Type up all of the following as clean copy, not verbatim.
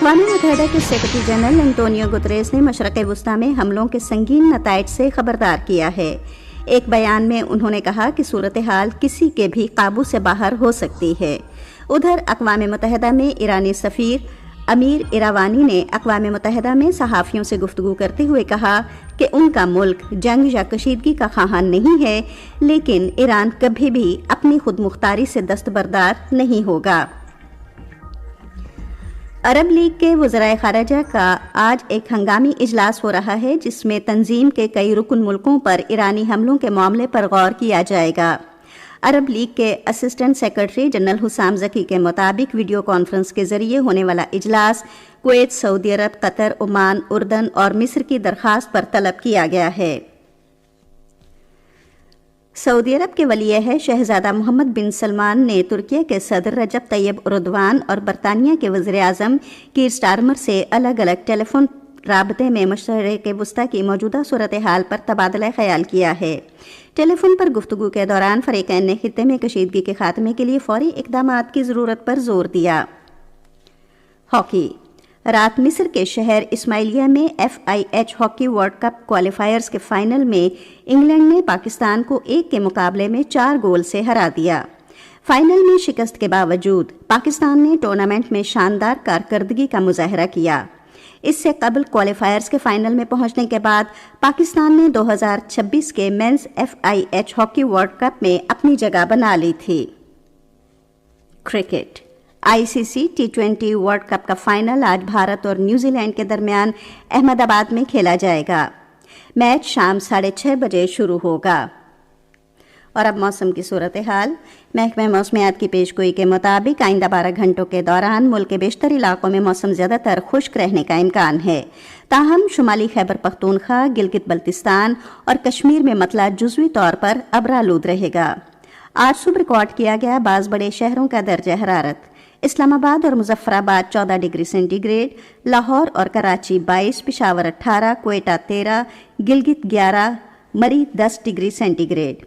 اقوام متحدہ کے سیکرٹری جنرل انٹونیو گتریس نے مشرق وسطی میں حملوں کے سنگین نتائج سے خبردار کیا ہے۔ ایک بیان میں انہوں نے کہا کہ صورتحال کسی کے بھی قابو سے باہر ہو سکتی ہے۔ ادھر اقوام متحدہ میں ایرانی سفیر امیر ایراوانی نے اقوام متحدہ میں صحافیوں سے گفتگو کرتے ہوئے کہا کہ ان کا ملک جنگ یا کشیدگی کا خواہاں نہیں ہے، لیکن ایران کبھی بھی اپنی خود مختاری سے دستبردار نہیں ہوگا۔ عرب لیگ کے وزرائے خارجہ کا آج ایک ہنگامی اجلاس ہو رہا ہے، جس میں تنظیم کے کئی رکن ملکوں پر ایرانی حملوں کے معاملے پر غور کیا جائے گا۔ عرب لیگ کے اسسٹنٹ سیکرٹری جنرل حسام ذکی کے مطابق ویڈیو کانفرنس کے ذریعے ہونے والا اجلاس کویت، سعودی عرب، قطر، عمان، اردن اور مصر کی درخواست پر طلب کیا گیا ہے۔ سعودی عرب کے ولی عہد شہزادہ محمد بن سلمان نے ترکیہ کے صدر رجب طیب اردوان اور برطانیہ کے وزیر اعظم کیر سٹارمر سے الگ الگ ٹیلی فون رابطے میں مشرق وسطی کی موجودہ صورتحال پر تبادلہ خیال کیا ہے۔ ٹیلی فون پر گفتگو کے دوران فریقین نے خطے میں کشیدگی کے خاتمے کے لیے فوری اقدامات کی ضرورت پر زور دیا۔ ہاکی رات مصر کے شہر اسماعیلیہ میں FIH hockey world cup qualifiers کے فائنل میں انگلینڈ نے پاکستان کو 1 کے مقابلے میں 4 گول سے ہرا دیا۔ فائنل میں شکست کے باوجود پاکستان نے ٹورنامنٹ میں شاندار کارکردگی کا مظاہرہ کیا۔ اس سے قبل کوالیفائرز کے فائنل میں پہنچنے کے بعد پاکستان نے 2026 کے men's FIH hockey world cup میں اپنی جگہ بنا لی تھی۔ Cricket ICC T20 world cup کا فائنل آج بھارت اور نیوزی لینڈ کے درمیان احمد آباد میں کھیلا جائے گا۔ میچ شام 6:30 بجے شروع ہوگا۔ اور اب موسم کی صورتحال۔ محکمہ موسمیات کی پیشگوئی کے مطابق آئندہ 12 گھنٹوں کے دوران ملک کے بیشتر علاقوں میں موسم زیادہ تر خشک رہنے کا امکان ہے، تاہم شمالی خیبر پختونخوا، گلگت بلتستان اور کشمیر میں مطلع جزوی طور پر ابرآلود رہے گا۔ آج صبح ریکارڈ کیا گیا بعض بڑے شہروں کا درجہ حرارت: اسلام آباد اور مظفر آباد 14 ڈگری سینٹی گریڈ، لاہور اور کراچی 22، پشاور 18، کوئٹہ 13، گلگت 11، مری 10 ڈگری سینٹی گریڈ۔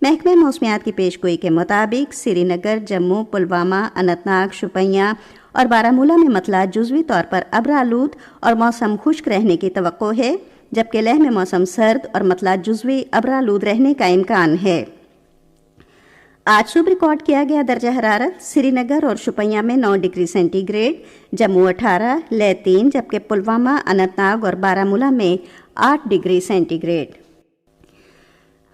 محکمہ موسمیات کی پیشگوئی کے مطابق سری نگر، جموں، پلوامہ، اننت ناگ، شوپیاں اور بارہمولہ میں مطلع جزوی طور پر ابرآلود اور موسم خشک رہنے کی توقع ہے، جبکہ لیہ میں موسم سرد اور مطلع جزوی ابرآلود رہنے کا امکان ہے۔ آج صبح ریکارڈ کیا گیا درجہ حرارت سری نگر اور شوپیاں میں 9 degree centigrade, Jammu 18، Leh 3، جبکہ پلوامہ، اننت ناگ اور بارہمولہ میں 8 degree centigrade.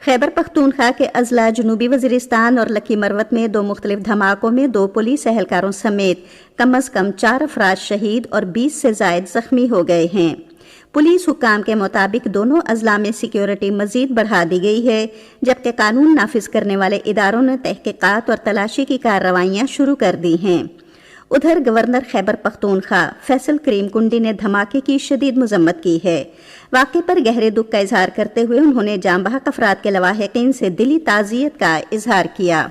Khyber Pakhtunkhwa کے اضلاع جنوبی وزیرستان اور لکی مروت میں 2 مختلف دھماکوں میں 2 پولیس اہلکاروں سمیت کم از کم 4 افراد شہید اور 20 سے زائد زخمی ہو گئے ہیں۔ پولیس حکام کے مطابق دونوں اضلاع میں سیکیورٹی مزید بڑھا دی گئی ہے، جبکہ قانون نافذ کرنے والے اداروں نے تحقیقات اور تلاشی کی کارروائیاں شروع کر دی ہیں۔ ادھر گورنر خیبر پختونخوا فیصل کریم کنڈی نے دھماکے کی شدید مذمت کی ہے۔ واقعے پر گہرے دکھ کا اظہار کرتے ہوئے انہوں نے جاں بحق افراد کے لواحقین سے دلی تعزیت کا اظہار کیا۔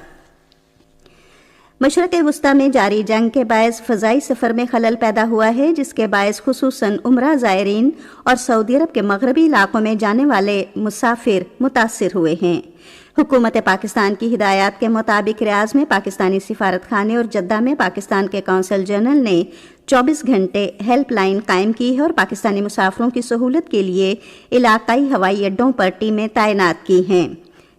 مشرق وسطی میں جاری جنگ کے باعث فضائی سفر میں خلل پیدا ہوا ہے، جس کے باعث خصوصاً عمرہ زائرین اور سعودی عرب کے مغربی علاقوں میں جانے والے مسافر متاثر ہوئے ہیں۔ حکومت پاکستان کی ہدایات کے مطابق ریاض میں پاکستانی سفارت خانے اور جدہ میں پاکستان کے قونصل جنرل نے 24 گھنٹے ہیلپ لائن قائم کی ہے اور پاکستانی مسافروں کی سہولت کے لیے علاقائی ہوائی اڈوں پر ٹیمیں تعینات کی ہیں۔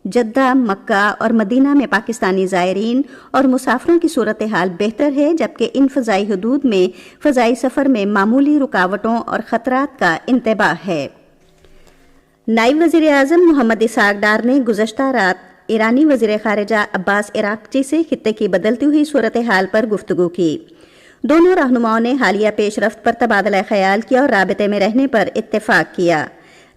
جدہ، مکہ اور مدینہ میں پاکستانی زائرین اور مسافروں کی صورتحال بہتر ہے، جبکہ ان فضائی حدود میں فضائی سفر میں معمولی رکاوٹوں اور خطرات کا انتباہ ہے۔ نائب وزیر اعظم محمد اسحاق ڈار نے گزشتہ رات ایرانی وزیر خارجہ عباس عراقچی سے خطے کی بدلتی ہوئی صورتحال پر گفتگو کی۔ دونوں رہنماؤں نے حالیہ پیش رفت پر تبادلہ خیال کیا اور رابطے میں رہنے پر اتفاق کیا۔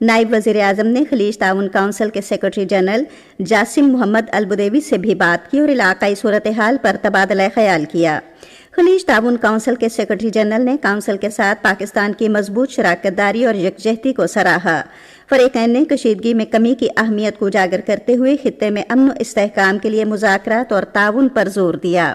نائب وزیر اعظم نے خلیج تعاون کونسل کے سیکرٹری جنرل جاسم محمد البدیوی سے بھی بات کی اور علاقائی صورتحال پر تبادلہ خیال کیا۔ خلیج تعاون کونسل کے سیکرٹری جنرل نے کونسل کے ساتھ پاکستان کی مضبوط شراکت داری اور یکجہتی کو سراہا۔ فریقین نے کشیدگی میں کمی کی اہمیت کو اجاگر کرتے ہوئے خطے میں امن و استحکام کے لیے مذاکرات اور تعاون پر زور دیا۔